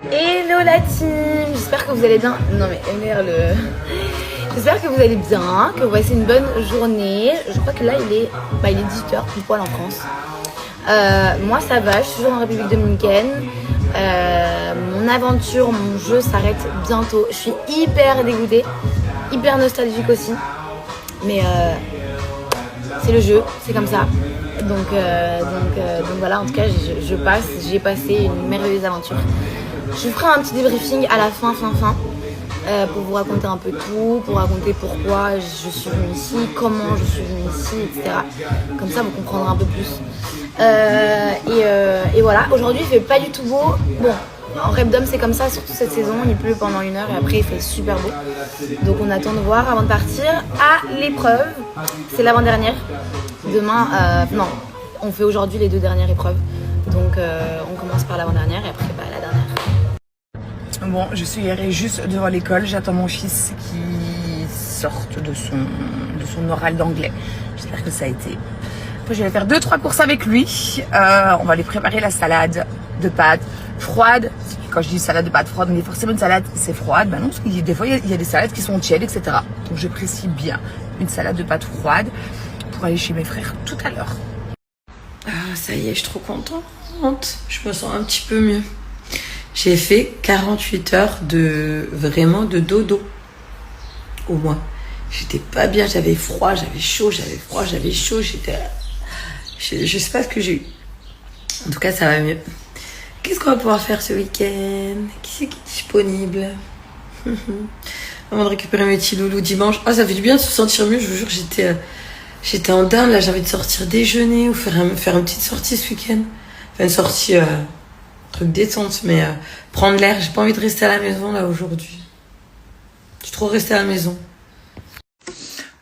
Hello la team, j'espère que vous allez bien. Non mais MR J'espère que vous allez bien, que vous passez une bonne journée. Je crois que là il est 18h pile poil en France. Moi ça va, je suis toujours en République Dominicaine. Mon aventure, mon jeu s'arrête bientôt. Je suis hyper dégoûtée, hyper nostalgique aussi. Mais c'est le jeu, c'est comme ça. Donc voilà, en tout cas j'ai passé une merveilleuse aventure. Je ferai un petit débriefing à la fin pour vous raconter un peu tout, pour raconter pourquoi je suis venue ici, comment je suis venue ici, etc. Comme ça vous comprendrez un peu plus. Et voilà, aujourd'hui il fait pas du tout beau. Bon, en Repdom c'est comme ça, surtout cette saison, il pleut pendant 1 heure et après il fait super beau. Donc on attend de voir avant de partir à l'épreuve. C'est l'avant-dernière. Demain, non, on fait aujourd'hui les 2 dernières épreuves. Donc on commence par l'avant-dernière et après la dernière. Bon, je suis garée juste devant l'école, j'attends mon fils qui sorte de son oral d'anglais. J'espère que ça a été. Après, je vais faire 2-3 courses avec lui. On va lui préparer la salade de pâtes froide. Quand je dis salade de pâtes froide, on dit forcément une salade, c'est froide. Ben non, parce que des fois, il y a des salades qui sont tièdes, etc. Donc, je précise bien une salade de pâtes froide pour aller chez mes frères tout à l'heure. Ah, ça y est, je suis trop contente. Je me sens un petit peu mieux. J'ai fait 48 heures de dodo. Au moins. J'étais pas bien, j'avais froid, j'avais chaud, je sais pas ce que j'ai eu. En tout cas, ça va mieux. Qu'est-ce qu'on va pouvoir faire ce week-end? Qui c'est qui est disponible? Avant de récupérer mes petits loulous dimanche. Ah, ça fait du bien de se sentir mieux, je vous jure, j'étais en down, là, j'ai envie de sortir déjeuner ou faire une petite sortie ce week-end. Enfin, une sortie, truc détente, mais prendre l'air. J'ai pas envie de rester à la maison, là, aujourd'hui. J'ai trop resté à la maison.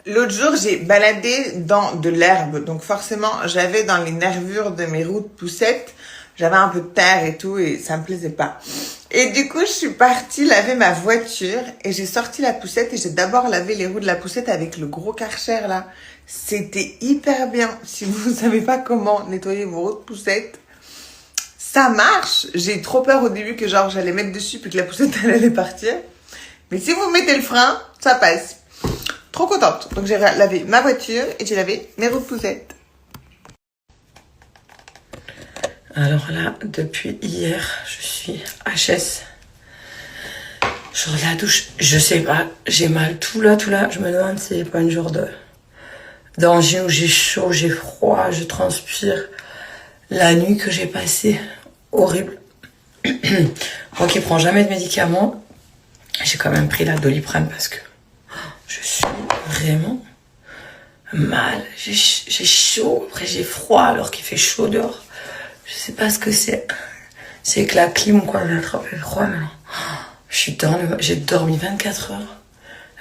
L'autre jour, j'ai baladé dans de l'herbe. Donc forcément, j'avais dans les nervures de mes roues de poussette, j'avais un peu de terre et tout et ça me plaisait pas. Et du coup, je suis partie laver ma voiture et j'ai sorti la poussette et j'ai d'abord lavé les roues de la poussette avec le gros Karcher là. C'était hyper bien. Si vous savez pas comment nettoyer vos roues de poussette, ça marche. J'ai eu trop peur au début que genre j'allais mettre dessus puis que la poussette elle allait partir. Mais si vous mettez le frein, ça passe. Trop contente. Donc j'ai lavé ma voiture et j'ai lavé mes roues de poussette. Alors là, depuis hier, je suis HS. Genre la douche, je sais pas, j'ai mal tout là. Je me demande si c'est pas une genre d'angine où j'ai chaud, j'ai froid, je transpire. La nuit que j'ai passée, horrible. Moi qui prends jamais de médicaments, j'ai quand même pris la Doliprane parce que je suis vraiment mal. J'ai chaud, après j'ai froid alors qu'il fait chaud dehors. Je sais pas ce que c'est. C'est que la clim ou quoi, j'ai attrapé froid maintenant. J'ai dormi 24 heures.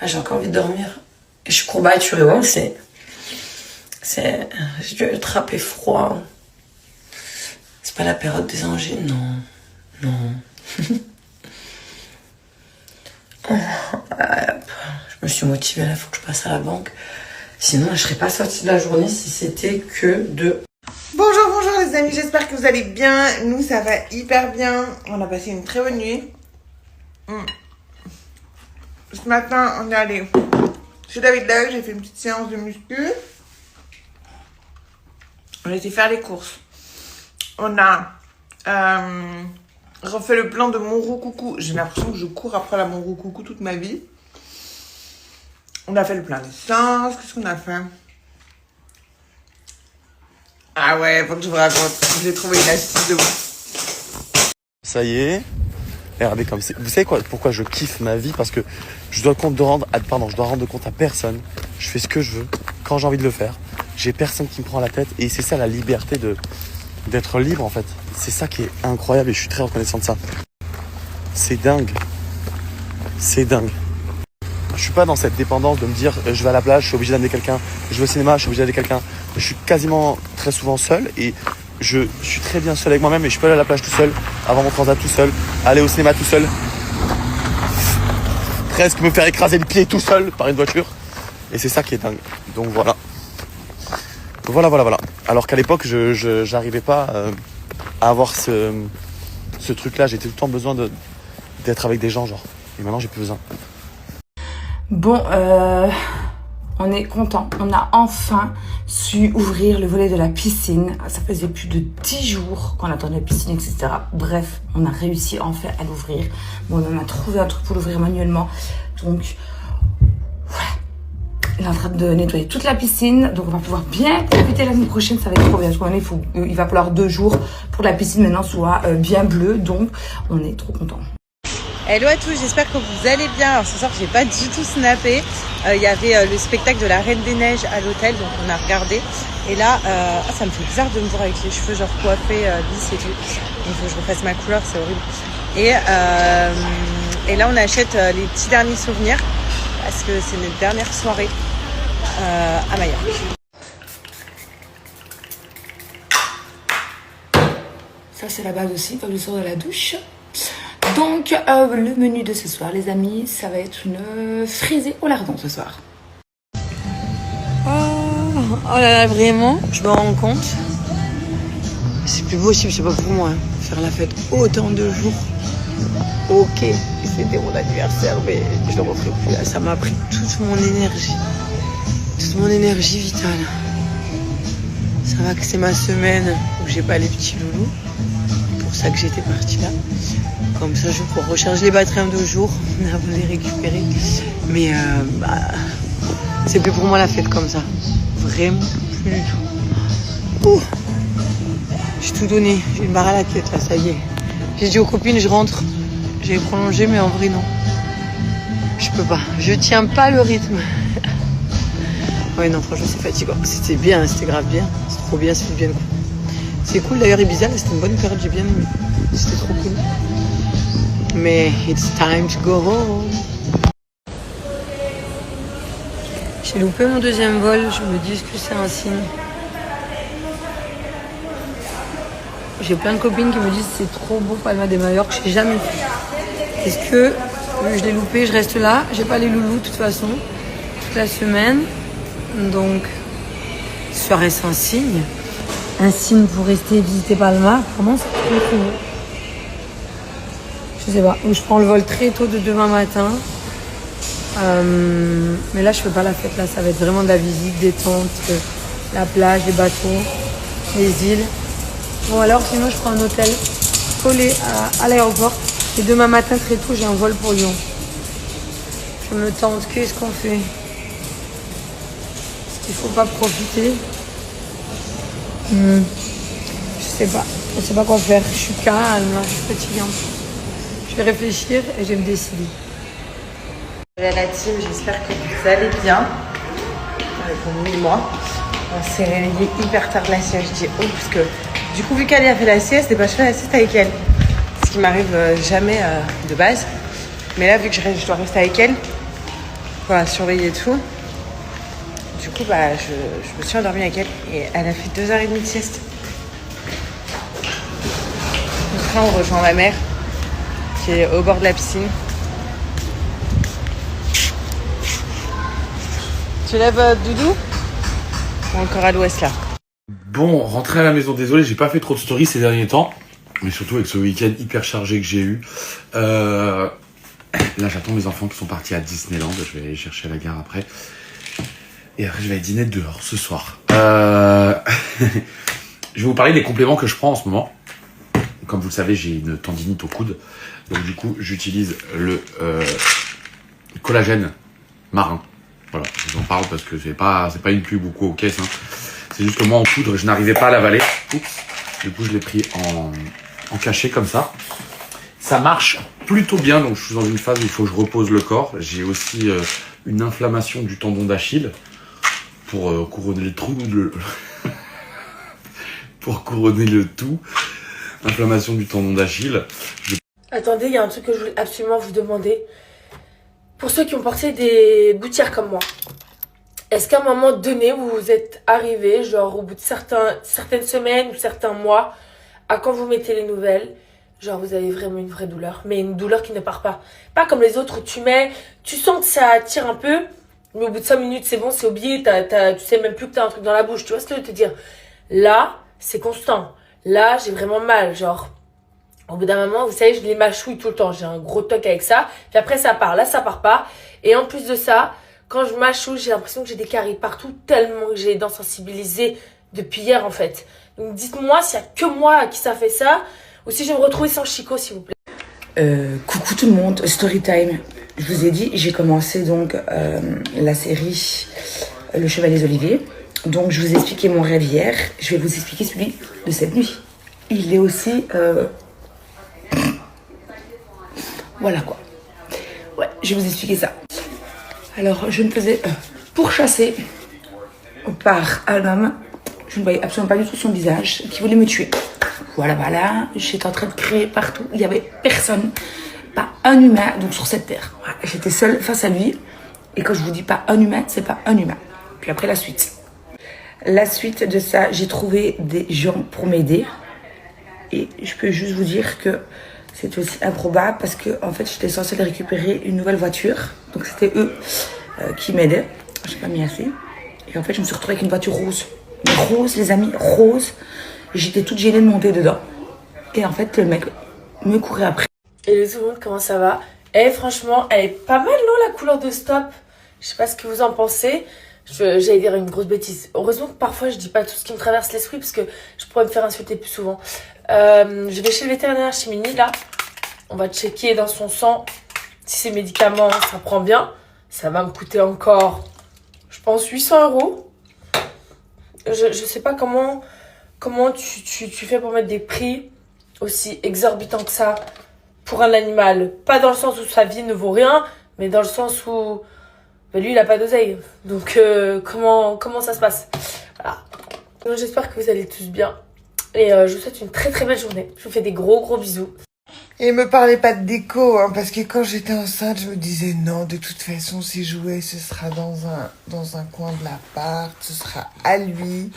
Là j'ai encore envie de dormir. Et je suis courbaturée, ouais, j'ai dû attraper froid. C'est pas la période des angines, non. Je me suis motivée, là, il faut que je passe à la banque. Sinon, je serais pas sortie de la journée si c'était que de... Bonjour les amis, j'espère que vous allez bien. Nous, ça va hyper bien. On a passé une très bonne nuit. Ce matin, on est allé chez David Dag, j'ai fait une petite séance de muscu. On a été faire les courses. On a refait le plan de Monroe-Coucou. J'ai l'impression que je cours après la Monroe-Coucou toute ma vie. On a fait le plein d'essence. Qu'est-ce qu'on a fait? Ah ouais, faut que je vous raconte. J'ai trouvé une astuce de ouf. Ça y est. Regardez comme c'est. Vous savez quoi? Pourquoi je kiffe ma vie? Parce que je dois rendre compte à personne. Je fais ce que je veux, quand j'ai envie de le faire. J'ai personne qui me prend la tête. Et c'est ça la liberté d'être libre en fait. C'est ça qui est incroyable et je suis très reconnaissant de ça. C'est dingue. Je suis pas dans cette dépendance de me dire je vais à la plage, je suis obligé d'amener quelqu'un. Je vais au cinéma, je suis obligé d'amener quelqu'un. Je suis quasiment très souvent seul et je suis très bien seul avec moi-même et je peux aller à la plage tout seul, avoir mon transat tout seul, aller au cinéma tout seul. Presque me faire écraser le pied tout seul par une voiture. Et c'est ça qui est dingue. Donc voilà. Voilà. Alors qu'à l'époque, je n'arrivais pas à avoir ce ce truc-là. J'ai tout le temps besoin d'être avec des gens, genre. Et maintenant, j'ai plus besoin. Bon, on est content. On a enfin su ouvrir le volet de la piscine. Ça faisait plus de 10 jours qu'on attendait la piscine, etc. Bref, on a réussi enfin à l'ouvrir. Bon, on a trouvé un truc pour l'ouvrir manuellement. Donc, voilà. Il est en train de nettoyer toute la piscine. Donc, on va pouvoir bien profiter l'année prochaine. Ça va être trop bien. Parce qu'il va falloir 2 jours pour que la piscine maintenant soit bien bleue. Donc, on est trop contents. Hello à tous, j'espère que vous allez bien. Alors ce soir j'ai pas du tout snappé. Il y avait le spectacle de la Reine des Neiges à l'hôtel, donc on a regardé. Et là, ça me fait bizarre de me voir avec les cheveux genre coiffés, lisses et tout. Il faut que je refasse ma couleur, c'est horrible. Et là on achète les petits derniers souvenirs parce que c'est notre dernière soirée à Majorque. Ça c'est la base aussi, comme je sors de la douche. Donc, le menu de ce soir, les amis, ça va être une frisée au lardon ce soir. Oh là là, vraiment, je me rends compte. C'est plus possible, c'est pas pour moi. Faire la fête autant de jours. Ok, c'était mon anniversaire, mais je le referai plus. Là, ça m'a pris toute mon énergie vitale. Ça va que c'est ma semaine où j'ai pas les petits loulous. C'est pour ça que j'étais partie là. Comme ça, je pourrais recharger les batteries en 2 jours avant de les récupérer. Mais c'est plus pour moi la fête comme ça. Vraiment plus du tout. Ouh. J'ai tout donné. J'ai une barre à la tête là, ça y est. J'ai dit aux copines, je rentre. J'ai prolongé, mais en vrai, non. Je peux pas. Je tiens pas le rythme. Ouais, non, franchement, c'est fatigant. C'était bien, c'était grave bien. C'est trop bien, c'est bien cool. C'est cool d'ailleurs, Ibiza, c'était une bonne période, j'ai bien aimé. C'était trop cool. Mais it's time to go home. J'ai loupé mon 2e vol. Je me dis que c'est un signe. J'ai plein de copines qui me disent c'est trop beau Palma de Majorque. J'ai jamais fait. Est-ce que je l'ai loupé, je reste là. J'ai pas les loulous de toute façon toute la semaine. Donc, serait-ce un signe? Un signe pour rester visiter Palma? Vraiment, c'est trop beau. Je sais pas, ou je prends le vol très tôt de demain matin. Mais là, je fais pas la fête. Là, ça va être vraiment de la visite, détente, la plage, les bateaux, les îles. Bon, alors, sinon, je prends un hôtel collé à l'aéroport. Et demain matin, très tôt, j'ai un vol pour Lyon. Je me tente. Qu'est-ce qu'on fait? Est-ce qu'il faut pas profiter? Je sais pas. Je sais pas quoi faire. Je suis calme, là. Je suis fatiguante. Je vais réfléchir et je vais me décider. Salut à la team, j'espère que vous allez bien. Avec mon et moi. On s'est réveillé hyper tard de la sieste. Je dis oh, parce que du coup, vu qu'elle a fait la sieste, et ben, je fais la sieste avec elle. Ce qui m'arrive jamais de base. Mais là, vu que je dois rester avec elle, voilà, surveiller tout. Du coup, je me suis endormie avec elle et elle a fait 2h30 de sieste. Donc là, on rejoint ma mère qui est au bord de la piscine. Tu lèves Doudou ou encore à l'ouest là? Bon, rentrer à la maison, désolé, j'ai pas fait trop de stories ces derniers temps. Mais surtout avec ce week-end hyper chargé que j'ai eu. Là, j'attends mes enfants qui sont partis à Disneyland. Je vais aller chercher à la gare après. Et après, je vais dîner dehors ce soir. Je vais vous parler des compléments que je prends en ce moment. Comme vous le savez, j'ai une tendinite au coude. Donc du coup, j'utilise le collagène marin. Voilà, je vous en parle parce que c'est pas une pub ou quoi aux caisses. Hein. C'est juste que moi, en poudre, je n'arrivais pas à l'avaler. Oups. Du coup, je l'ai pris en cachet comme ça. Ça marche plutôt bien. Donc, je suis dans une phase où il faut que je repose le corps. J'ai aussi une inflammation du tendon d'Achille pour couronner le trou. Pour couronner le tout. Inflammation du tendon d'Achille. Attendez, il y a un truc que je voulais absolument vous demander. Pour ceux qui ont porté des gouttières comme moi, est-ce qu'à un moment donné, vous vous êtes arrivé, genre au bout de certaines semaines ou certains mois, à quand vous mettez les nouvelles, genre vous avez vraiment une vraie douleur, mais une douleur qui ne part pas. Pas comme les autres où tu sens que ça tire un peu, mais au bout de 5 minutes, c'est bon, c'est oublié, tu sais même plus que t'as un truc dans la bouche. Tu vois ce que je veux te dire? Là, c'est constant. Là, j'ai vraiment mal, genre, Au bout d'un moment, vous savez, je les mâchouille tout le temps. J'ai un gros toc avec ça. Puis après, ça part. Là, ça part pas. Et en plus de ça, quand je mâchouille, j'ai l'impression que j'ai des caries partout tellement que j'ai les dents sensibilisées depuis hier, en fait. Donc, dites-moi s'il y a que moi à qui ça fait ça ou si je vais me retrouver sans Chico, s'il vous plaît. Coucou tout le monde, story time. Je vous ai dit, j'ai commencé donc la série Le Chevalier des Oliviers. Donc je vous ai expliqué mon rêve hier. Je vais vous expliquer celui de cette nuit. Il est aussi... Voilà quoi. Ouais, je vais vous expliquer ça. Alors je me faisais pourchasser par un homme. Je ne voyais absolument pas du tout son visage, qui voulait me tuer. Voilà, j'étais en train de crier partout. Il n'y avait personne, pas un humain donc sur cette terre. Voilà, j'étais seule face à lui. Et quand je vous dis pas un humain, c'est pas un humain. Puis après la suite. La suite de ça, j'ai trouvé des gens pour m'aider. Et je peux juste vous dire que c'est aussi improbable parce que en fait, j'étais censée récupérer une nouvelle voiture. Donc c'était eux qui m'aidaient. J'ai pas mis assez. Et en fait, je me suis retrouvée avec une voiture rose. Rose, les amis, rose. J'étais toute gênée de monter dedans. Et en fait, le mec me courait après. Et tout le monde, comment ça va? Eh, franchement, elle est pas mal, non, la couleur de Stop? Je sais pas ce que vous en pensez. J'allais dire une grosse bêtise. Heureusement que parfois, je dis pas tout ce qui me traverse l'esprit parce que je pourrais me faire insulter plus souvent. Je vais chez le vétérinaire, chez Mini, là. On va checker dans son sang si ces médicaments, ça prend bien. Ça va me coûter encore, je pense, 800 €. Je sais pas comment tu fais pour mettre des prix aussi exorbitants que ça pour un animal. Pas dans le sens où sa vie ne vaut rien, mais dans le sens où lui, il a pas d'oseille. Donc, comment ça se passe? Voilà. Donc, j'espère que vous allez tous bien. Et je vous souhaite une très très belle journée. Je vous fais des gros bisous. Et me parlez pas de déco, hein, parce que quand j'étais enceinte, je me disais non, de toute façon, ces jouets, ce sera dans un coin de l'appart, ce sera à lui.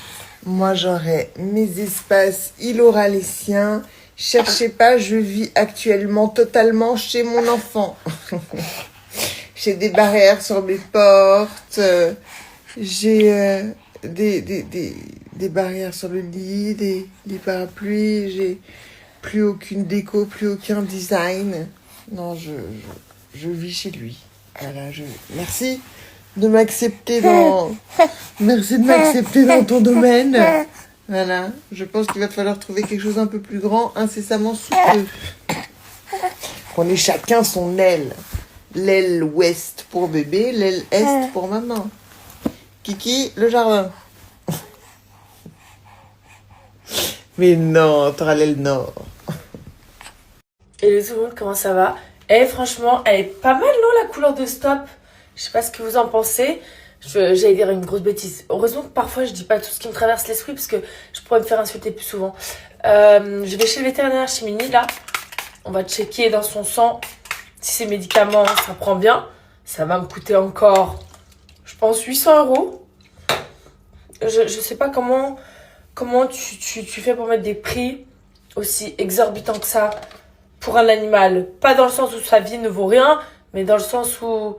Moi, j'aurai mes espaces, il aura les siens. Cherchez pas, je vis actuellement totalement chez mon enfant. J'ai des barrières sur mes portes, j'ai des barrières sur le lit, des parapluies, j'ai plus aucune déco, plus aucun design. Non, je vis chez lui. Voilà, merci de m'accepter merci de m'accepter dans ton domaine. Voilà, je pense qu'il va falloir trouver quelque chose un peu plus grand incessamment sous peu. Qu'on ait chacun son aile. L'aile ouest pour bébé, l'aile est pour maman. Kiki, le jardin. Mais non, t'auras l'aile nord. Et tout le monde, comment ça va? Eh, franchement, elle est pas mal, non, la couleur de Stop? Je sais pas ce que vous en pensez. J'allais dire une grosse bêtise. Heureusement que parfois, je dis pas tout ce qui me traverse l'esprit parce que je pourrais me faire insulter plus souvent. Je vais chez le vétérinaire, chez Mini, là. On va checker dans son sang si ces médicaments, ça prend bien. Ça va me coûter encore, je pense, 800 €. Je sais pas comment tu fais pour mettre des prix aussi exorbitants que ça pour un animal. Pas dans le sens où sa vie ne vaut rien, mais dans le sens où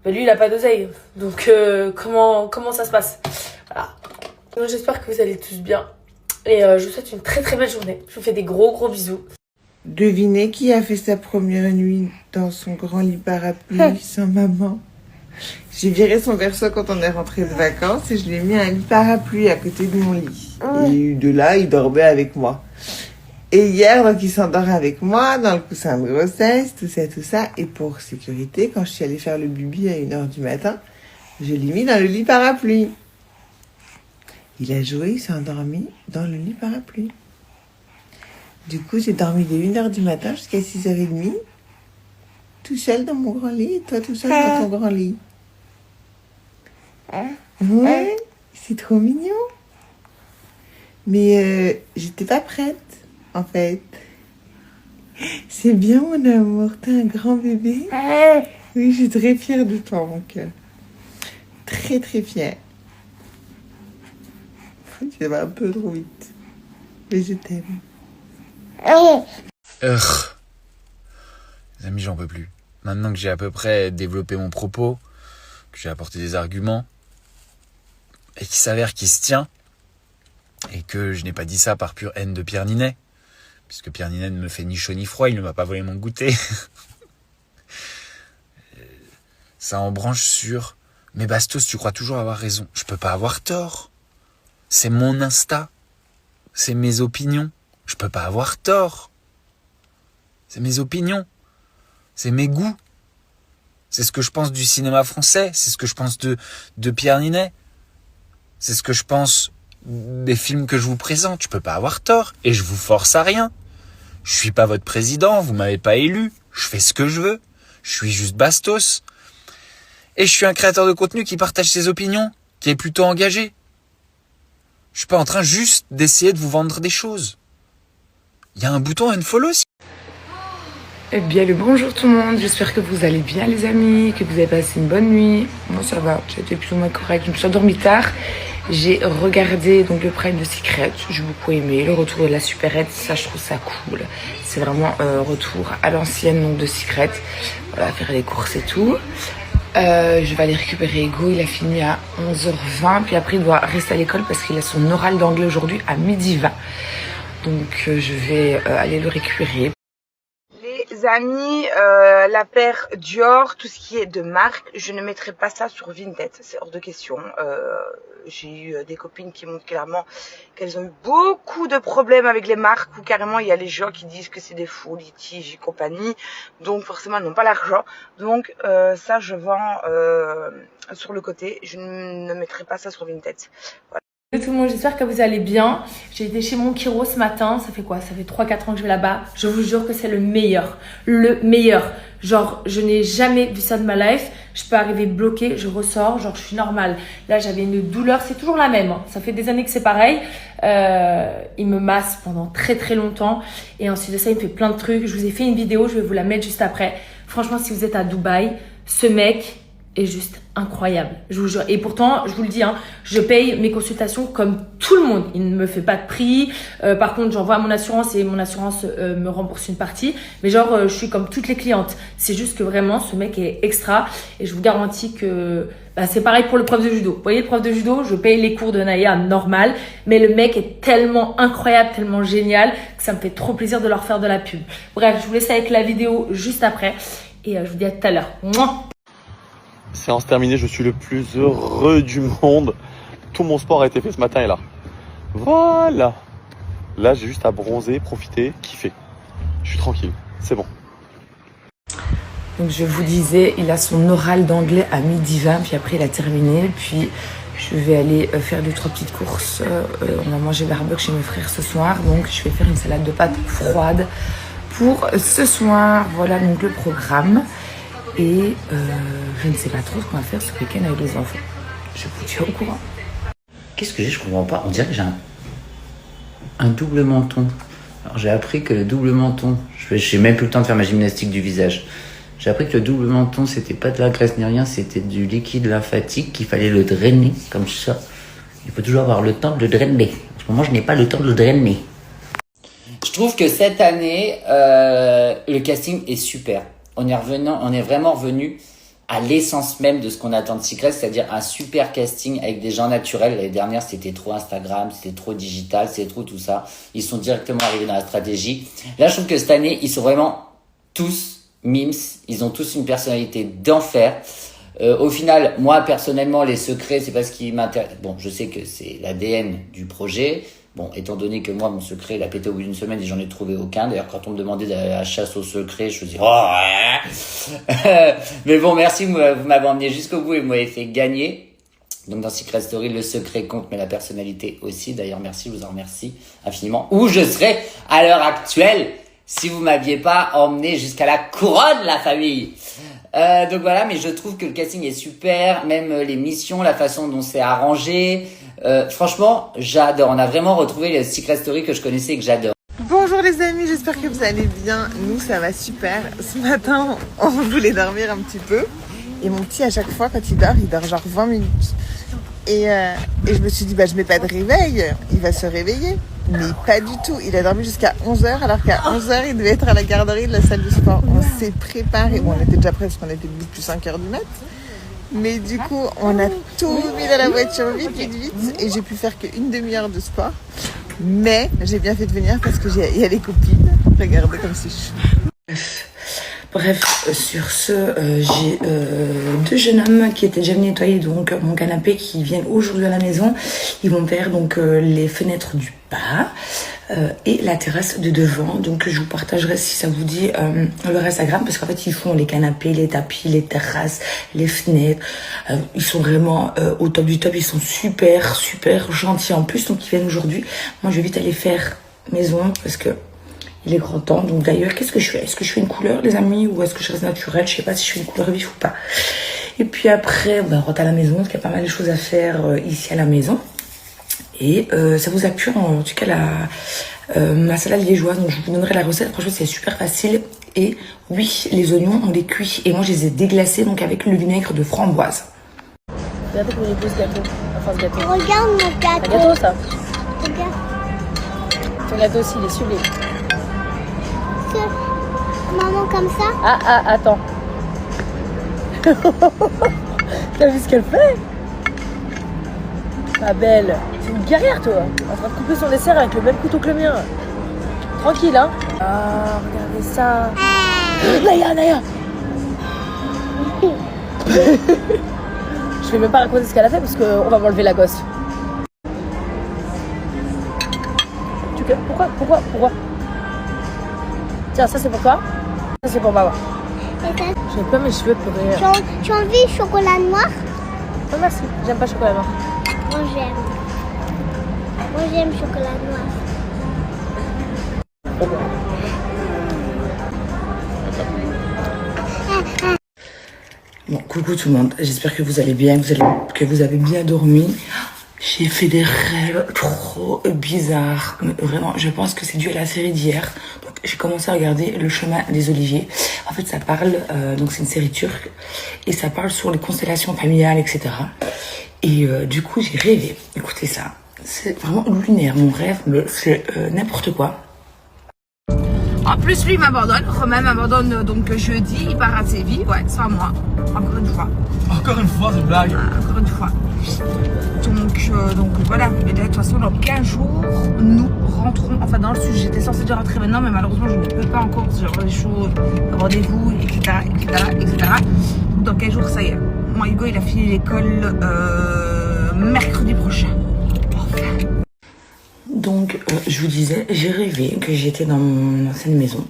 lui, il a pas d'oseille. Donc, comment ça se passe? Voilà. Donc, j'espère que vous allez tous bien. Et je vous souhaite une très très belle journée. Je vous fais des gros bisous. Devinez qui a fait sa première nuit dans son grand lit parapluie sans maman. J'ai viré son berceau quand on est rentré de vacances et je lui ai mis un lit parapluie à côté de mon lit. Et de là, il dormait avec moi. Et hier, donc, il s'endort avec moi dans le coussin de grossesse, tout ça. Et pour sécurité, quand je suis allée faire le bibi à 1h du matin, je l'ai mis dans le lit parapluie. Il a joué, il s'est endormi dans le lit parapluie. Du coup, j'ai dormi dès 1h du matin jusqu'à 6h30, tout seul dans mon grand lit, et toi tout seul dans ton grand lit. Ouais, c'est trop mignon. Mais j'étais pas prête, en fait. C'est bien, mon amour, t'es un grand bébé. Oui, je suis très fière de toi, mon cœur. Très, très fière. Tu vas un peu trop vite, mais je t'aime. Les amis, j'en peux plus. Maintenant que j'ai à peu près développé mon propos, que j'ai apporté des arguments, et qu'il s'avère qu'il se tient, et que je n'ai pas dit ça par pure haine de Pierre Ninet, puisque Pierre Ninet ne me fait ni chaud ni froid, il ne m'a pas volé mon goûter. Ça en branche sur... Mais Bastos, tu crois toujours avoir raison. Je peux pas avoir tort. C'est mon Insta. C'est mes opinions. Je peux pas avoir tort. C'est mes opinions. C'est mes goûts. C'est ce que je pense du cinéma français. C'est ce que je pense de Pierre Ninet. C'est ce que je pense des films que je vous présente. Je peux pas avoir tort. Et je vous force à rien. Je suis pas votre président. Vous m'avez pas élu. Je fais ce que je veux. Je suis juste Bastos. Et je suis un créateur de contenu qui partage ses opinions, qui est plutôt engagé. Je suis pas en train juste d'essayer de vous vendre des choses. Il y a un bouton unfollow. Eh bien le bonjour tout le monde, j'espère que vous allez bien les amis, que vous avez passé une bonne nuit. Moi ça va, j'ai été plus ou moins correct, je me suis endormie tard. J'ai regardé donc le Prime de Secret, j'ai beaucoup aimé, le retour de la supérette, ça je trouve ça cool. C'est vraiment retour à l'ancienne donc de Secret, voilà, faire les courses et tout. Je vais aller récupérer Ego, il a fini à 11h20, puis après il doit rester à l'école parce qu'il a son oral d'anglais aujourd'hui à 12h20. Donc je vais aller le récupérer. Les amis, la paire Dior, tout ce qui est de marque, je ne mettrai pas ça sur Vinted, c'est hors de question. J'ai eu des copines qui montrent clairement qu'elles ont eu beaucoup de problèmes avec les marques, où carrément il y a les gens qui disent que c'est des fous, litiges et compagnie, donc forcément elles n'ont pas l'argent. Donc ça je vends sur le côté, je ne mettrai pas ça sur Vinted. Voilà. Tout le monde, j'espère que vous allez bien. J'ai été chez mon chiro ce matin, ça fait quoi? Ça fait 3-4 ans que je vais là-bas. Je vous jure que c'est le meilleur. Le meilleur. Genre, je n'ai jamais vu ça de ma life. Je peux arriver bloquée, je ressors, genre je suis normale. Là, j'avais une douleur, c'est toujours la même. Ça fait des années que c'est pareil. Il me masse pendant très très longtemps. Et ensuite de ça, il me fait plein de trucs. Je vous ai fait une vidéo, je vais vous la mettre juste après. Franchement, si vous êtes à Dubaï, ce mec est juste incroyable, je vous jure. Et pourtant, je vous le dis, hein, je paye mes consultations comme tout le monde. Il ne me fait pas de prix. Par contre, j'envoie à mon assurance et mon assurance me rembourse une partie. Mais genre, je suis comme toutes les clientes. C'est juste que vraiment, ce mec est extra. Et je vous garantis que c'est pareil pour le prof de judo. Vous voyez, le prof de judo, je paye les cours de Naya normal. Mais le mec est tellement incroyable, tellement génial que ça me fait trop plaisir de leur faire de la pub. Bref, je vous laisse avec la vidéo juste après. Et je vous dis à tout à l'heure. Mouah. Séance terminée, je suis le plus heureux du monde. Tout mon sport a été fait ce matin et là. Voilà. Là, j'ai juste à bronzer, profiter, kiffer. Je suis tranquille, c'est bon. Donc je vous disais, il a son oral d'anglais à 12h20, puis après il a terminé. Puis je vais aller faire 2-3 petites courses. On va manger barbecue chez mes frères ce soir. Donc je vais faire une salade de pâtes froide pour ce soir. Voilà donc le programme. Et je ne sais pas trop ce qu'on va faire ce week-end avec les enfants. Je vous tiens au courant. Qu'est-ce que j'ai? Je comprends pas. On dirait que j'ai un double menton. Alors j'ai appris que le double menton, j'ai même plus le temps de faire ma gymnastique du visage. J'ai appris que le double menton, c'était pas de la graisse ni rien, c'était du liquide lymphatique qu'il fallait le drainer comme ça. Il faut toujours avoir le temps de le drainer. En ce moment, je n'ai pas le temps de le drainer. Je trouve que cette année, le casting est super. On est vraiment revenu à l'essence même de ce qu'on attend de Secret, c'est-à-dire un super casting avec des gens naturels. L'année dernière, c'était trop Instagram, c'était trop digital, c'était trop tout ça. Ils sont directement arrivés dans la stratégie. Là, je trouve que cette année, ils sont vraiment tous mimes. Ils ont tous une personnalité d'enfer. Au final, moi, personnellement, les secrets, c'est pas ce qui m'intéresse. Bon, je sais que c'est l'ADN du projet. Bon, étant donné que moi, mon secret, il a pété au bout d'une semaine et j'en ai trouvé aucun. D'ailleurs, quand on me demandait d'aller à la chasse au secret, je me dis, oh, ouais. Mais bon, merci, vous m'avez emmené jusqu'au bout et vous m'avez fait gagner. Donc, dans Secret Story, le secret compte, mais la personnalité aussi. D'ailleurs, merci, je vous en remercie infiniment. Où je serais à l'heure actuelle si vous m'aviez pas emmené jusqu'à la couronne, la famille. Donc voilà, mais je trouve que le casting est super, même les missions, la façon dont c'est arrangé. Franchement, j'adore. On a vraiment retrouvé le Secret Story que je connaissais et que j'adore. Bonjour les amis, j'espère que vous allez bien. Nous, ça va super. Ce matin, on voulait dormir un petit peu. Et mon petit, à chaque fois, quand il dort genre 20 minutes. Et je me suis dit, je mets pas de réveil, il va se réveiller. Mais pas du tout, il a dormi jusqu'à 11h, alors qu'à 11h, il devait être à la garderie de la salle de sport. On s'est préparé, bon, on était déjà prêts parce qu'on était debout depuis 5h du mat'. Mais du coup, on a tout mis dans la voiture vite. Et j'ai pu faire qu'une demi-heure de sport. Mais j'ai bien fait de venir parce que il y a les copines. Regardez comme c'est chou. Bref, sur ce, j'ai deux jeunes hommes qui étaient déjà venus nettoyer donc mon canapé qui viennent aujourd'hui à la maison. Ils vont faire donc les fenêtres du bas et la terrasse de devant. Donc je vous partagerai si ça vous dit leur Instagram parce qu'en fait ils font les canapés, les tapis, les terrasses, les fenêtres. Ils sont vraiment au top du top. Ils sont super gentils en plus. Donc ils viennent aujourd'hui. Moi je vais vite aller faire maison parce que il est grand temps. Donc d'ailleurs, qu'est-ce que je fais? Est-ce que je fais une couleur, les amis, ou est-ce que je reste naturelle? Je sais pas si je fais une couleur vif ou pas. Et puis après, on rentre à la maison, parce qu'il y a pas mal de choses à faire ici à la maison. Et ça vous a plu, en tout cas, ma salade liégeoise. Donc je vous donnerai la recette. Franchement, c'est super facile. Et oui, les oignons, on les cuit. Et moi, je les ai déglacés donc avec le vinaigre de framboise. Regardez comment il est beau ce gâteau. Enfin, ce gâteau. Regarde mon gâteau. Un gâteau, ça. Regarde. Ton gâteau aussi, il est sublime. Maman comme ça. Ah, attends. T'as vu ce qu'elle fait? Ma belle. C'est une guerrière, toi. En train de couper son dessert avec le même couteau que le mien. Tranquille, hein. Ah, regardez ça. Naya. Je vais même pas raconter ce qu'elle a fait parce qu'on va m'enlever la gosse. Pourquoi? Tiens, ça c'est pour toi. Ça c'est pour maman. J'ai pas mes cheveux pour rire. Tu as envie chocolat noir? Non merci, j'aime pas chocolat noir. Moi j'aime chocolat noir. Bon, coucou tout le monde. J'espère que vous allez bien, que vous avez bien dormi. J'ai fait des rêves trop bizarres. Mais vraiment, je pense que c'est dû à la série d'hier. Donc, j'ai commencé à regarder Le Chemin des Oliviers. En fait, ça parle, donc c'est une série turque, et ça parle sur les constellations familiales, etc. Et du coup, j'ai rêvé. Écoutez ça. C'est vraiment lunaire, mon rêve, mais c'est n'importe quoi. En plus, lui m'abandonne. Romain m'abandonne donc jeudi. Il part à Séville. Ouais, sans moi. Encore une fois. Encore une fois, c'est blague. Encore une fois. Donc voilà. Et de toute façon, dans 15 jours, nous rentrons. Enfin, dans le sud, j'étais censée déjà rentrer maintenant, mais malheureusement, je ne peux pas encore. Genre, les choses, rendez-vous, etc. Dans 15 jours, ça y est. Moi, Hugo, il a fini l'école mercredi prochain. Donc, je vous disais, j'ai rêvé que j'étais dans mon ancienne maison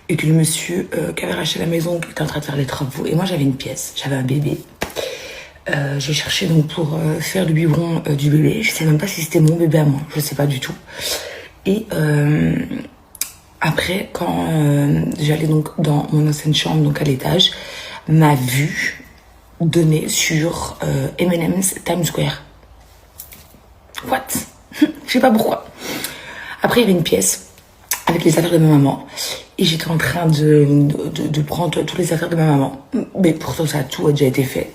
et que le monsieur qui avait racheté la maison était en train de faire les travaux. Et moi, j'avais une pièce, j'avais un bébé. J'ai cherché donc pour faire le biberon du bébé. Je sais même pas si c'était mon bébé à moi, je sais pas du tout. Et après, quand j'allais donc dans mon ancienne chambre, donc à l'étage, ma vue donnait sur M&M's Times Square. What? Je sais pas pourquoi. Après, il y avait une pièce avec les affaires de ma maman. Et j'étais en train de prendre toutes les affaires de ma maman. Mais pourtant, ça a tout déjà été fait.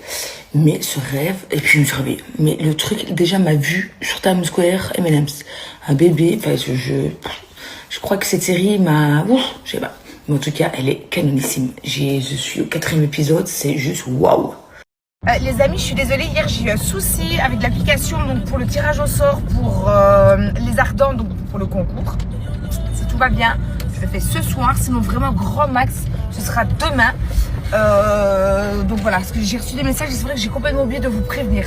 Mais ce rêve, et puis je me suis réveillée. Mais le truc, déjà, m'a vu sur Times Square, M&M's. Un bébé, enfin, je crois que cette série m'a... Ouf, je sais pas. Mais en tout cas, elle est canonissime. Je suis au 4e épisode, c'est juste waouh. Les amis, je suis désolée, hier j'ai eu un souci avec l'application donc pour le tirage au sort pour les ardents, donc pour le concours. Si tout va bien, je le fais ce soir, sinon vraiment grand max, ce sera demain. Donc voilà, parce que j'ai reçu des messages et c'est vrai que j'ai complètement oublié de vous prévenir.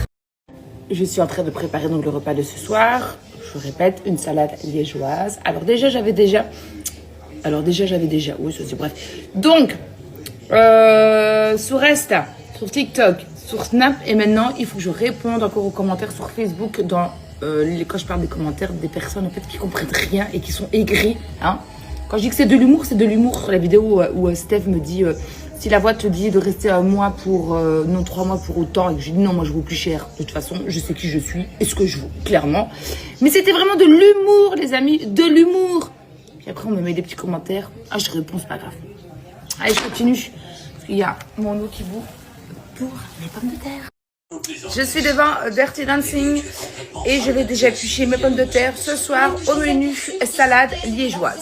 Je suis en train de préparer donc le repas de ce soir. Je répète, une salade liégeoise. Alors déjà j'avais déjà, oui ça c'est bref. Donc, sur Insta, sur TikTok, sur Snap, et maintenant il faut que je réponde encore aux commentaires sur Facebook quand je parle des commentaires des personnes en fait qui comprennent rien et qui sont aigris, hein. Quand je dis que c'est de l'humour sur la vidéo où Steph me dit si la voix te dit de rester un mois pour non 3 mois pour autant, et que je dis non, moi je vaux plus cher. De toute façon, je sais qui je suis et ce que je vaux, clairement. Mais c'était vraiment de l'humour, les amis, de l'humour. Puis après on me met des petits commentaires. Ah, je réponds, c'est pas grave. Allez, je continue. Parce qu'il y a mon eau qui bout pour mes pommes de terre. Je suis devant Dirty Dancing et je vais déjà éplucher mes pommes de terre ce soir au menu salade liégeoise.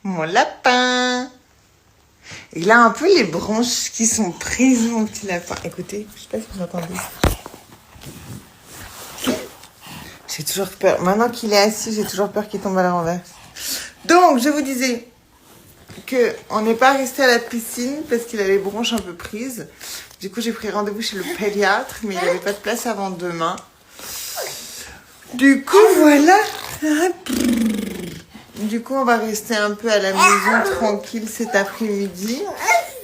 Mon lapin. Il a un peu les branches qui sont prises, mon petit lapin. Écoutez, je sais pas si vous entendez. Je J'ai toujours peur. Maintenant qu'il est assis, j'ai toujours peur qu'il tombe à l'envers. Donc, je vous disais que on n'est pas resté à la piscine parce qu'il a les bronches un peu prises. Du coup, j'ai pris rendez-vous chez le pédiatre, mais il n'y avait pas de place avant demain. Du coup, voilà. Du coup, on va rester un peu à la maison tranquille cet après-midi.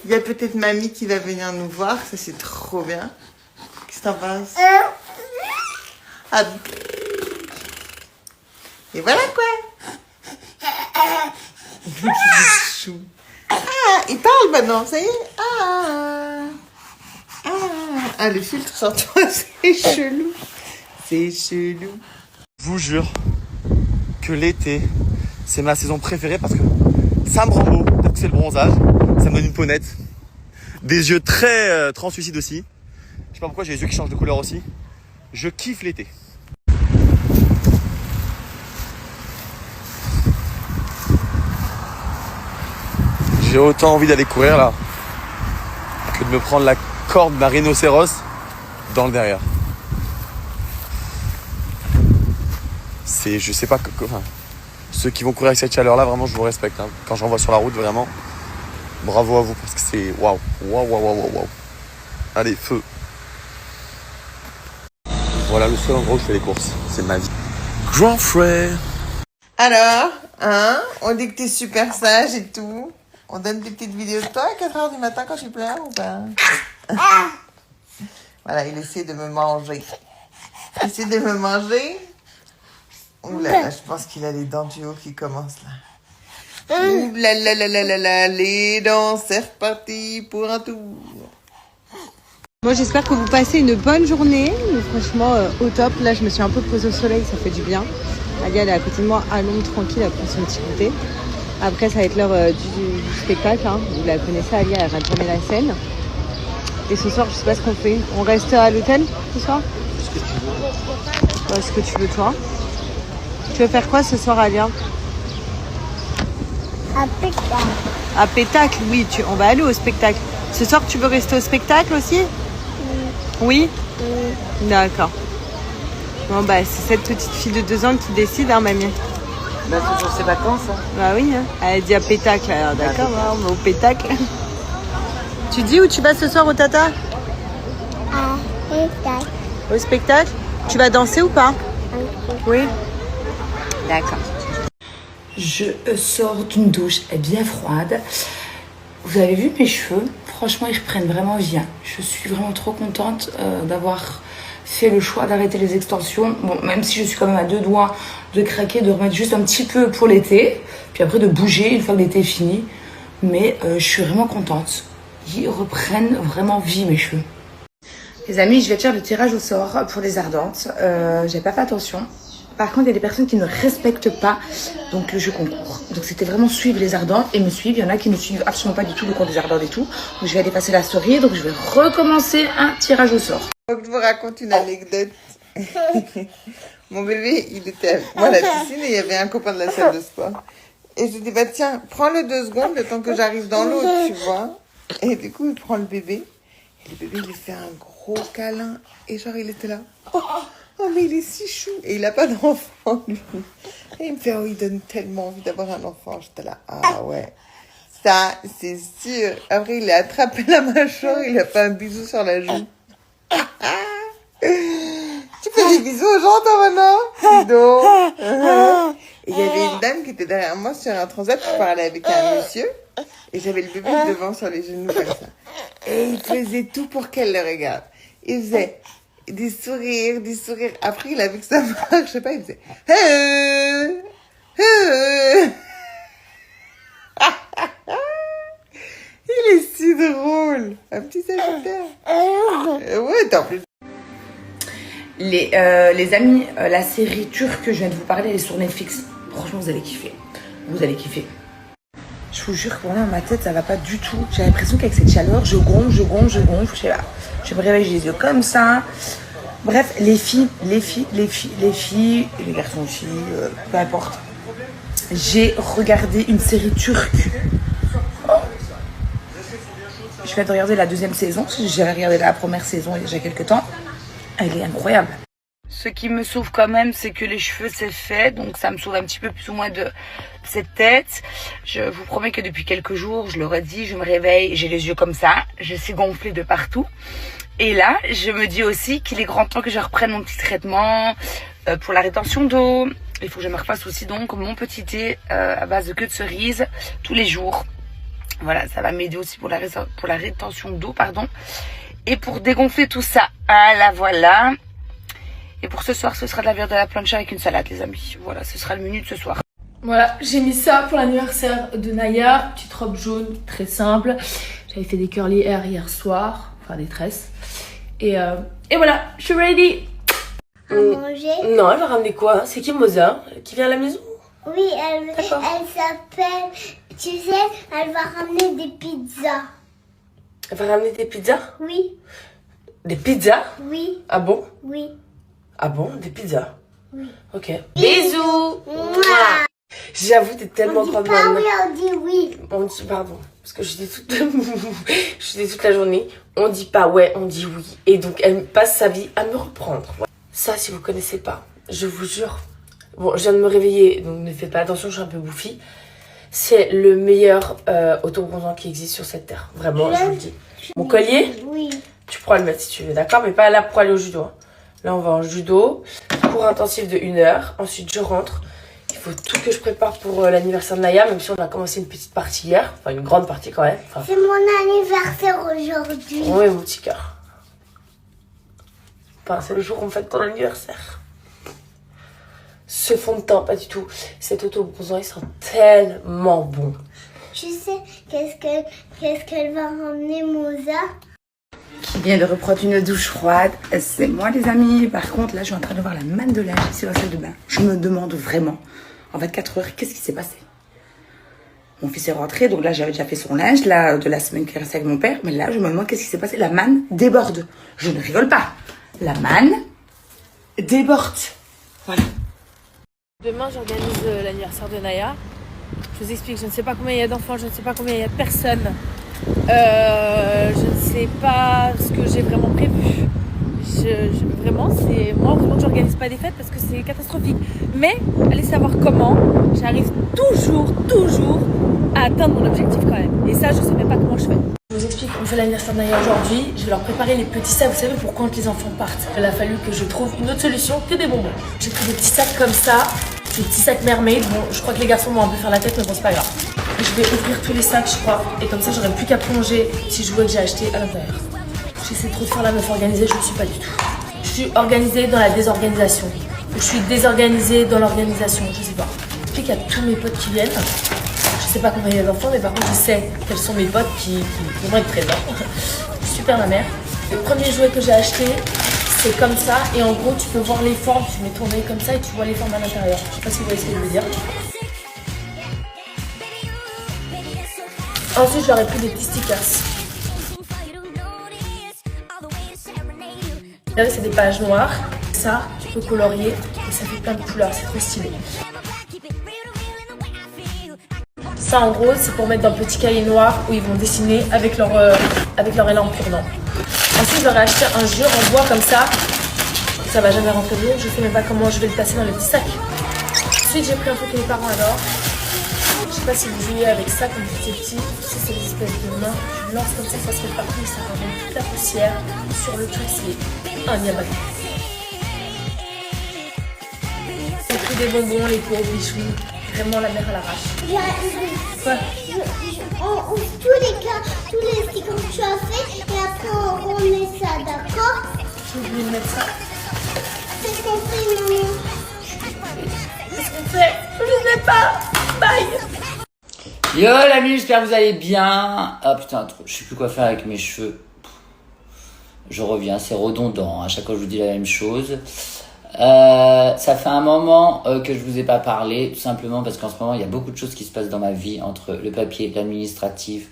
Il y a peut-être mamie qui va venir nous voir. Ça, c'est trop bien. Qu'est-ce que t'en penses? Ah. Et voilà quoi. Chou. Ah, il parle maintenant, ça y est. Ah, le filtre sur toi, c'est chelou. C'est chelou. Je vous jure que l'été, c'est ma saison préférée parce que ça me rend beau. Peut-être que c'est le bronzage. Ça me donne une peau nette. Des yeux très translucides aussi. Je sais pas pourquoi j'ai les yeux qui changent de couleur aussi. Je kiffe l'été. J'ai autant envie d'aller courir là que de me prendre la corde d'un rhinocéros dans le derrière. C'est, je sais pas, enfin, ceux qui vont courir avec cette chaleur là, vraiment je vous respecte. Hein. Quand j'en vois sur la route, vraiment, bravo à vous parce que c'est waouh. Allez, feu. Voilà le seul endroit où je fais les courses, c'est ma vie. Grand frère. Alors, hein, on dit que t'es super sage et tout. On donne des petites vidéos de toi à 4h du matin quand tu pleures ou pas? Voilà, il essaie de me manger. Il essaie de me manger. Ouh là là, je pense qu'il a les dents du haut qui commencent là. Ouh là là là là là là, les dents, c'est reparti pour un tour. Moi j'espère que vous passez une bonne journée, mais franchement au top. Là je me suis un peu posée au soleil, ça fait du bien. Alia elle est à côté de moi à l'ombre tranquille, elle prend son petit goûter. Après ça va être l'heure du spectacle, hein. Vous la connaissez, Alia elle va tourner la scène. Et ce soir je sais pas ce qu'on fait. On reste à l'hôtel ce soir? Ce que tu veux. Ouais, ce que tu veux toi. Tu veux faire quoi ce soir Alia? Un spectacle. À Pétacle, oui, on va aller au spectacle. Ce soir tu veux rester au spectacle aussi? Oui. D'accord. Bon bah c'est cette petite fille de 2 ans qui décide, hein mamie. Bah c'est pour ses vacances. Hein. Bah oui, hein. Elle dit à Pétacle, alors d'accord, on va au Pétacle. Tu dis où tu vas ce soir au Tata? Un spectacle. Au spectacle? Tu vas danser ou pas? Oui. D'accord. Je sors d'une douche bien froide. Vous avez vu mes cheveux? Franchement, ils reprennent vraiment bien. Je suis vraiment trop contente d'avoir fait le choix d'arrêter les extensions. Bon, même si je suis quand même à 2 doigts de craquer, de remettre juste un petit peu pour l'été. Puis après de bouger une fois que l'été est fini. Mais je suis vraiment contente. Ils reprennent vraiment vie mes cheveux. Les amis, je vais faire le tirage au sort pour les ardentes. J'ai pas fait attention. Par contre, il y a des personnes qui ne respectent pas donc le jeu concours. Donc c'était vraiment suivre les ardentes et me suivre. Il y en a qui ne suivent absolument pas du tout le compte des ardentes et tout. Donc je vais aller passer la story. Donc je vais recommencer un tirage au sort. Faut que je vous raconte une anecdote. Mon bébé, il était avec moi à la piscine et il y avait un copain de la salle de sport. Et je lui dis, bah tiens, prends-le 2 secondes le temps que j'arrive dans l'eau, tu vois. Et du coup, il prend le bébé. Et le bébé, il lui fait un gros câlin. Et genre, il était là. Oh, mais il est si chou. Et il a pas d'enfant, lui. Et il me fait, oh, il donne tellement envie d'avoir un enfant. J'étais là, ah ouais. Ça, c'est sûr. Après, il a attrapé la mâchoire, il a fait un bisou sur la joue. Tu fais des bisous aux gens, toi, maintenant? Dis donc. Et il y avait une dame qui était derrière moi sur un transat. Je parlais avec un monsieur. Et j'avais le bébé devant sur les genoux comme ça. Et il faisait tout pour qu'elle le regarde. Il faisait des sourires, des sourires. Après, il a vu que ça marchait pas, il faisait il est si drôle. Un petit sagittaire. Ouais, t'en plus. Les amis, la série turque que je viens de vous parler, elle est sur Netflix. Franchement, vous allez kiffer. Vous allez kiffer. Je vous jure que pour moi, ma tête, ça va pas du tout. J'ai l'impression qu'avec cette chaleur, je gonfle. Je sais pas. Je me réveille, j'ai les yeux comme ça. Bref, les filles, les garçons aussi, peu importe. J'ai regardé une série turque. Je viens de regarder la 2e saison. J'ai regardé la première saison il y a déjà quelques temps. Elle est incroyable. Ce qui me sauve quand même, c'est que les cheveux c'est fait, donc ça me sauve un petit peu plus ou moins de cette tête. Je vous promets que depuis quelques jours, je l'aurais dit, je me réveille, j'ai les yeux comme ça, je suis gonflée de partout. Et là, je me dis aussi qu'il est grand temps que je reprenne mon petit traitement pour la rétention d'eau. Il faut que je me refasse aussi donc mon petit thé à base de queue de cerise tous les jours. Voilà, ça va m'aider aussi pour la rétention d'eau, pardon. Et pour dégonfler tout ça, voilà. Et pour ce soir, ce sera de la viande de la plancha avec une salade, les amis. Voilà, ce sera le menu de ce soir. Voilà, j'ai mis ça pour l'anniversaire de Naya. Petite robe jaune, très simple. J'avais fait des curly hair hier soir, enfin des tresses. Et voilà, je suis ready. À manger? Non, elle va ramener quoi? C'est qui Moza? Qui vient à la maison? Oui, elle s'appelle, tu sais, elle va ramener des pizzas. Elle va ramener des pizzas? Oui, Des pizzas? oui, Ah bon? oui. Ah bon? Des pizzas? Oui. Ok. Bisous. Mouah. J'avoue, t'es tellement On dit grande pas maman. oui, on dit oui. On dit pardon, parce que je dis toute la journée, on dit pas ouais, on dit oui. Et donc elle passe sa vie à me reprendre. Ça, si vous connaissez pas, je vous jure. Bon, je viens de me réveiller, donc ne faites pas attention, je suis un peu bouffie. C'est le meilleur autobronzant qui existe sur cette terre. Vraiment, je vous le dis. Mon collier, Oui. tu pourras le mettre si tu veux, d'accord? Mais pas là pour aller au judo. Hein. Là, on va en judo. Cours intensif de 1 heure. Ensuite, je rentre. Il faut tout que je prépare pour l'anniversaire de Naya, même si on a commencé une petite partie hier. Enfin, une grande partie quand même. Enfin, C'est mon anniversaire aujourd'hui. oui, mon petit cœur. Enfin, c'est le jour où on fête ton anniversaire. Ce fond de teint, pas du tout. Cet autobronzant, il sent tellement bon. Tu sais, qu'est-ce qu'elle va ramener, Moza? Qui vient de reprendre une douche froide, c'est moi les amis. Par contre, là, je suis en train de voir la manne de linge ici dans la salle de bain. Je me demande vraiment, en 24 heures, qu'est-ce qui s'est passé? Mon fils est rentré, donc là, j'avais déjà fait son linge, là, de la semaine qui est restée avec mon père. Mais là, je me demande qu'est-ce qui s'est passé. La manne déborde. Je ne rigole pas. La manne déborde. Voilà. Demain, j'organise l'anniversaire de Naya. Je vous explique, je ne sais pas combien il y a d'enfants, je ne sais pas combien il y a de personnes. Je ne sais pas ce que j'ai vraiment prévu. Vraiment, c'est moi, heureusement que j'organise pas des fêtes parce que c'est catastrophique. Mais allez savoir comment, j'arrive toujours à atteindre mon objectif quand même. Et ça, je sais même pas comment je fais. Je vous explique, on fait l'anniversaire de Naya aujourd'hui. Je vais leur préparer les petits sacs, vous savez, pour quand les enfants partent. Il a fallu que je trouve une autre solution que des bonbons. J'ai pris des petits sacs comme ça, des petits sacs mermaid. Bon, je crois que les garçons vont un peu faire la tête, mais bon, c'est pas grave. Je vais ouvrir tous les sacs, je crois, et comme ça, j'aurai plus qu'à plonger si je vois que j'ai acheté à l'intérieur. J'essaie trop de faire la meuf organisée, je ne suis pas du tout. Je suis organisée dans la désorganisation. Je suis désorganisée dans l'organisation, je sais pas. Je sais qu'il y a tous mes potes qui viennent. Je sais pas combien il y a d'enfants, mais par contre, je sais quels sont mes potes qui vont être présents. Je suis super ma mère. Le premier jouet que j'ai acheté, c'est comme ça. Et en gros, tu peux voir les formes. Tu mets ton œil comme ça et tu vois les formes à l'intérieur. Je sais pas si vous voyez ce que je veux dire. Ensuite, j'aurais pris des petits stickers. Là, c'est des pages noires. Ça, tu peux colorier et ça fait plein de couleurs. C'est trop stylé. Ça, en gros, c'est pour mettre dans le petit cahier noir où ils vont dessiner avec leur élan pur-dent. Ensuite, j'aurais acheté un jeu en bois comme ça. Ça va jamais rentrer dedans. Je sais même pas comment je vais le placer dans le petit sac. Ensuite, j'ai pris un truc que mes parents adorent. Je sais pas si vous jouez avec ça quand vous étiez petit. C'est des espèces de mains. Tu lances comme ça se fait partout et ça ramène toute la poussière sur le truc. C'est un diable. J'ai pris des bonbons, les pauvres bichous. Vraiment la mère à l'arrache. Quoi? On ouvre tous les stickers que tu as fait et après on remet ça, d'accord? J'ai oublié de mettre ça. C'est ce qu'on fait, maman. Qu'est-ce qu'on fait? Je ne sais pas. Bye. Yo l'ami, j'espère que vous allez bien. Ah putain, je sais plus quoi faire avec mes cheveux. Je reviens, c'est redondant. À chaque fois, je vous dis la même chose. Ça fait un moment que je vous ai pas parlé, tout simplement parce qu'en ce moment, il y a beaucoup de choses qui se passent dans ma vie, entre le papier, l'administratif,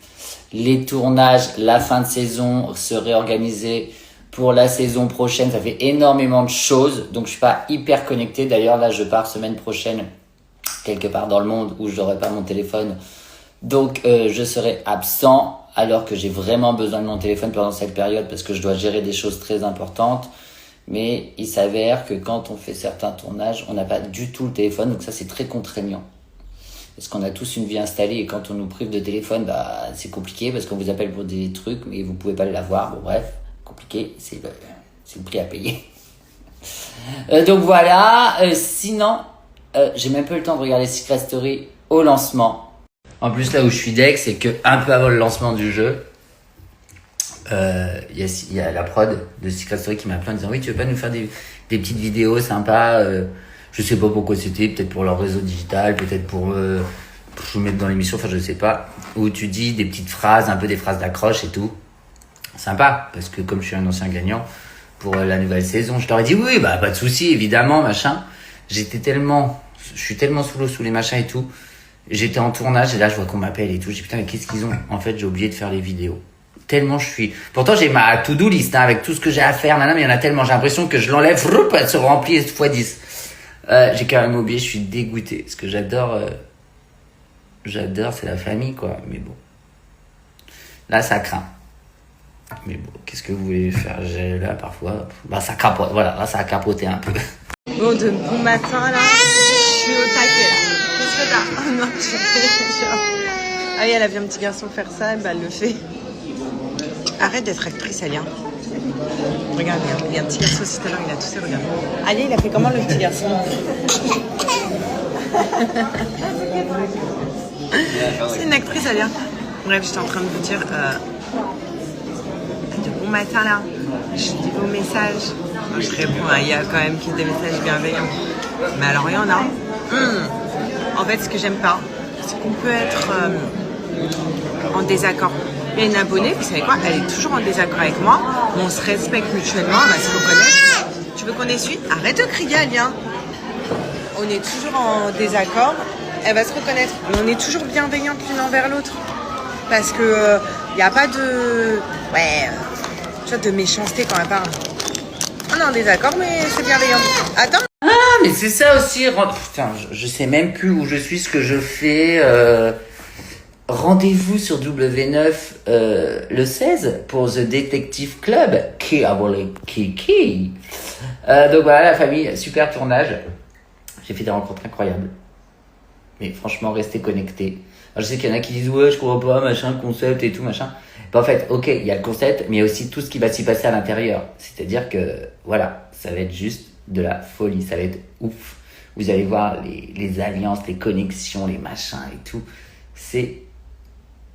les tournages, la fin de saison, se réorganiser pour la saison prochaine. Ça fait énormément de choses, donc je suis pas hyper connecté. D'ailleurs, là, je pars semaine prochaine quelque part dans le monde où j'aurai pas mon téléphone. Donc, je serai absent alors que j'ai vraiment besoin de mon téléphone pendant cette période parce que je dois gérer des choses très importantes. Mais il s'avère que quand on fait certains tournages, on n'a pas du tout le téléphone, donc ça c'est très contraignant. Parce qu'on a tous une vie installée et quand on nous prive de téléphone, bah c'est compliqué parce qu'on vous appelle pour des trucs mais vous pouvez pas l'avoir. Bon bref, compliqué, c'est le prix à payer. Donc voilà, sinon, j'ai même pas eu le temps de regarder Secret Story au lancement. En plus là où je suis deck, c'est que un peu avant le lancement du jeu, il y a la prod de Secret Story qui m'a appelé en disant oui, tu veux pas nous faire des petites vidéos sympas, je sais pas pourquoi c'était, peut-être pour leur réseau digital, peut-être pour vous mettre dans l'émission, enfin je sais pas, où tu dis des petites phrases, un peu des phrases d'accroche et tout. Sympa, parce que comme je suis un ancien gagnant pour la nouvelle saison, je leur ai dit oui, bah pas de souci, évidemment, machin. Je suis tellement sous l'eau, sous les machins et tout. J'étais en tournage et là je vois qu'on m'appelle et tout. Je dis putain mais qu'est-ce qu'ils ont? En fait j'ai oublié de faire les vidéos. Tellement je suis. Pourtant j'ai ma to-do list hein, avec tout ce que j'ai à faire. Maintenant mais il y en a tellement. J'ai l'impression que je l'enlève, elle se remplit x 10. J'ai quand même oublié. Je suis dégoûté. Ce que j'adore, c'est la famille quoi. Mais bon, là ça craint. Mais bon, qu'est-ce que vous voulez faire? Là parfois, bah ça capote. Voilà, là ça a capoté un peu. Bon, de bon matin là, je suis au taquet là. Qu'est-ce que t'as? Oh non, tu fais genre. Ah oui, elle a vu un petit garçon faire ça, bah elle le fait. Arrête d'être actrice, Alia. Regarde, il y a un petit garçon aussi tout à l'heure, il a toussé, regarde. Alia, il a fait comment le petit garçon? C'est une actrice, Alia. Bref, j'étais en train de vous dire, de bon matin là, je dis vos messages. Moi, je réponds, il y a quand même des messages bienveillants. Mais alors, il y en a. En fait, ce que j'aime pas, c'est qu'on peut être en désaccord. Il y a une abonnée, vous savez quoi, elle est toujours en désaccord avec moi. On se respecte mutuellement, on va se reconnaître. Tu veux qu'on essuie? Arrête de crier, Alia. On est toujours en désaccord. Elle va se reconnaître. Mais on est toujours bienveillantes l'une envers l'autre. Parce que il n'y a pas de... tu vois, de méchanceté quand elle parle. On est en désaccord, mais c'est bienveillant. Attends. Ah, mais c'est ça aussi. Putain, je sais même plus où je suis, ce que je fais. Rendez-vous sur W9 le 16 pour The Detective Club. Qui a volé Kiki. Donc voilà, la famille, super tournage. J'ai fait des rencontres incroyables. Mais franchement, restez connectés. Alors, je sais qu'il y en a qui disent ouais, je comprends pas, machin, concept et tout, machin. En fait, ok, il y a le concept, mais il y a aussi tout ce qui va s'y passer à l'intérieur. C'est-à-dire que, voilà, ça va être juste de la folie, ça va être ouf. Vous allez voir les alliances, les connexions, les machins et tout.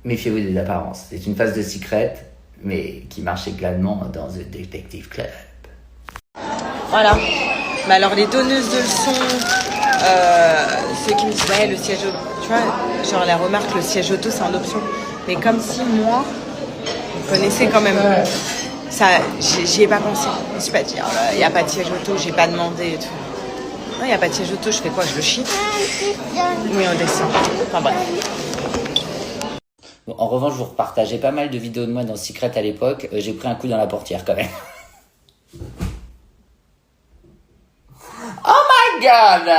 Méfiez-vous des apparences. C'est une phase de secret, mais qui marche également dans The Detective Club. Voilà. Mais alors, les donneuses de leçons, ceux qui me disent ouais, le siège auto, tu vois, genre la remarque, le siège auto, c'est en option. Mais comme si moi, vous connaissez quand même ça, j'y ai pas pensé. Je me suis pas dit, il n'y a pas de siège auto, j'ai pas demandé et tout. Non, il n'y a pas de siège auto, je fais quoi? Je le chie? Oui, on descend. Enfin bref. Bon, en revanche, je vous repartageais pas mal de vidéos de moi dans Secret à l'époque. J'ai pris un coup dans la portière quand même. Oh my god!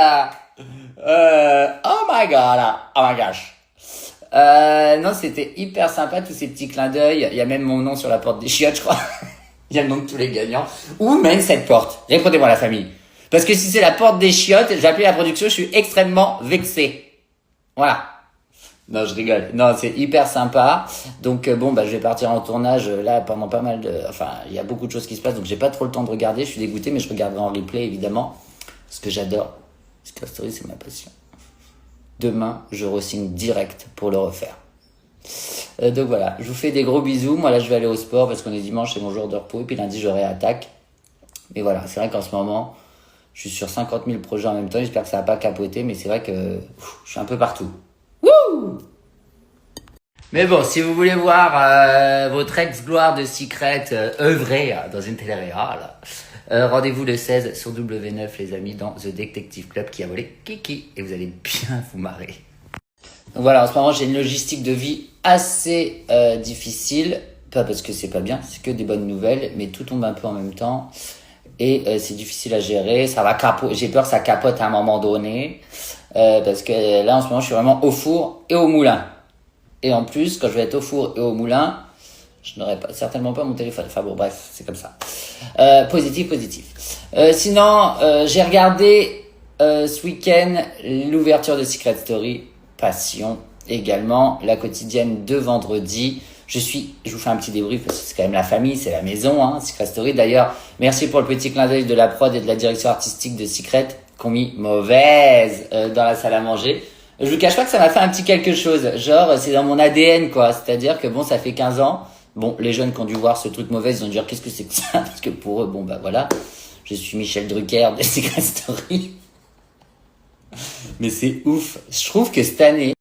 Oh my god! Oh my gosh! Non, c'était hyper sympa, tous ces petits clins d'œil. Il y a même mon nom sur la porte des chiottes, je crois. Il y a le nom de tous les gagnants. Où mène cette porte? Répondez-moi la famille. Parce que si c'est la porte des chiottes, j'ai appelé la production, je suis extrêmement vexé. Voilà. Non, je rigole. Non, c'est hyper sympa. Donc bon, bah je vais partir en tournage là pendant pas mal de... Enfin, il y a beaucoup de choses qui se passent, donc j'ai pas trop le temps de regarder. Je suis dégoûté, mais je regarderai en replay, évidemment. Parce que j'adore. Secret Story, c'est ma passion. Demain, je re-signe direct pour le refaire. Donc voilà, je vous fais des gros bisous. Moi là, je vais aller au sport parce qu'on est dimanche, c'est mon jour de repos. Et puis lundi, j'aurai attaque. Mais voilà, c'est vrai qu'en ce moment, je suis sur 50 000 projets en même temps. J'espère que ça va pas capoter, mais c'est vrai que je suis un peu partout. Wouh! Mais bon, si vous voulez voir votre ex-gloire de Secret œuvrer dans une télé-réal, rendez-vous le 16 sur W9, les amis, dans The Detective Club qui a volé Kiki. Et vous allez bien vous marrer. Donc voilà, en ce moment, j'ai une logistique de vie assez difficile. Pas parce que c'est pas bien, c'est que des bonnes nouvelles, mais tout tombe un peu en même temps. Et c'est difficile à gérer. Ça va j'ai peur que ça capote à un moment donné. Parce que là, en ce moment, je suis vraiment au four et au moulin. Et en plus, quand je vais être au four et au moulin, je n'aurais certainement pas mon téléphone. Enfin bon, bref, c'est comme ça. Positif. Sinon, j'ai regardé ce week-end l'ouverture de Secret Story, passion également, la quotidienne de vendredi. Je vous fais un petit débrief parce que c'est quand même la famille, c'est la maison, hein, Secret Story. D'ailleurs, merci pour le petit clin d'œil de la prod et de la direction artistique de Secret qui ont mis mauvaise dans la salle à manger. Je vous cache pas que ça m'a fait un petit quelque chose. Genre, c'est dans mon ADN, quoi. C'est-à-dire que bon, ça fait 15 ans. Bon, les jeunes qui ont dû voir ce truc mauvais, ils ont dû dire qu'est-ce que c'est que ça? Parce que pour eux, bon, bah voilà. Je suis Michel Drucker de Secret Story. Mais c'est ouf. Je trouve que cette année,